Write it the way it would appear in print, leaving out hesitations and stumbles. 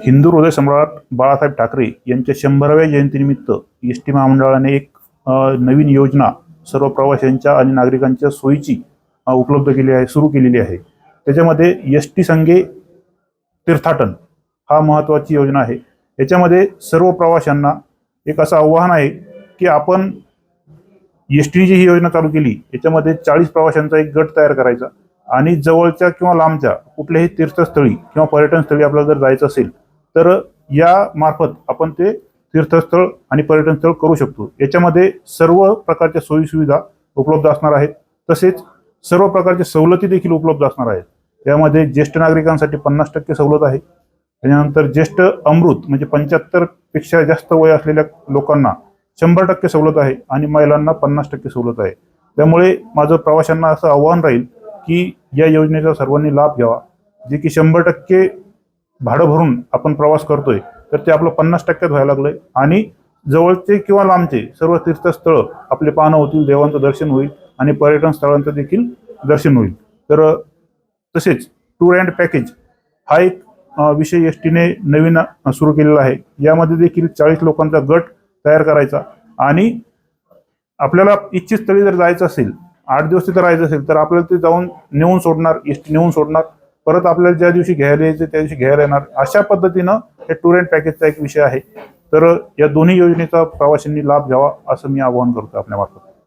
हिंदू हृदय सम्राट बाळासाहेब ठाकरे यांच्या 100व्या जयंतीनिमित्त एसटी महामंडळाने एक नवीन योजना सर्व प्रवाशांच्या आणि नागरिकांच्या सोयीची उपलब्ध केली आहे, सुरू केलेली आहे। त्याच्यामध्ये एसटी संघे तीर्थाटन हा महत्त्वाची योजना आहे। याच्यामध्ये सर्व प्रवाशांना एक असं आव्हान आहे की आपण एसटीने जी ही योजना चालू केली याच्यामध्ये 40 प्रवाशांचा एक गट तयार करायचा आणि जवळच्या किंवा लांबच्या कुठल्याही तीर्थस्थळी किंवा पर्यटनस्थळी आपल्याला जर जायचं असेल तर या मार्फत आपण ते तीर्थस्थळ आणि पर्यटनस्थळ करू शकतो। याच्यामध्ये सर्व प्रकारच्या सोयी सुविधा उपलब्ध असणार आहेत, तसेच सर्व प्रकारच्या सवलती देखील उपलब्ध असणार आहेत। यामध्ये ज्येष्ठ नागरिकांसाठी 50% सवलत आहे। त्यानंतर ज्येष्ठ अमृत म्हणजे 75 पेक्षा जास्त वय असलेल्या लोकांना 100% सवलत आहे आणि महिलांना 50% सवलत आहे। त्यामुळे माझं प्रवाशांना असं आव्हान राहील की या योजनेचा सर्वांनी लाभ घ्यावा। जे की 100% भाडं भरून आपण प्रवास करतोय तर ते आपलं 50%त व्हायला लागलंय आणि जवळचे किंवा लांबचे सर्व तीर्थस्थळ आपले पाहणं होतील, देवांचं दर्शन होईल आणि पर्यटन स्थळांचं देखील दर्शन होईल। तर तसेच टूर अँड पॅकेज हा एक विषय एसटीने नवीन सुरू केलेला आहे। यामध्ये देखील 40 लोकांचा गट तयार करायचा आणि आपल्याला इच्छित स्थळी जर जायचं असेल, 8 दिवस तिथे राहायचं असेल तर आपल्याला ते जाऊन नेऊन सोडणार, एसटी नेऊन सोडणार, परत आपल्याला ज्या दिवशी घ्यायला यायचं त्या दिवशी घ्यायला येणार। अशा पद्धतीनं हे टूर अँड पॅकेजचा एक विषय आहे। तर या दोन्ही योजनेचा प्रवाशांनी लाभ घ्यावा असं मी आवाहन करतो आपल्या मार्फत।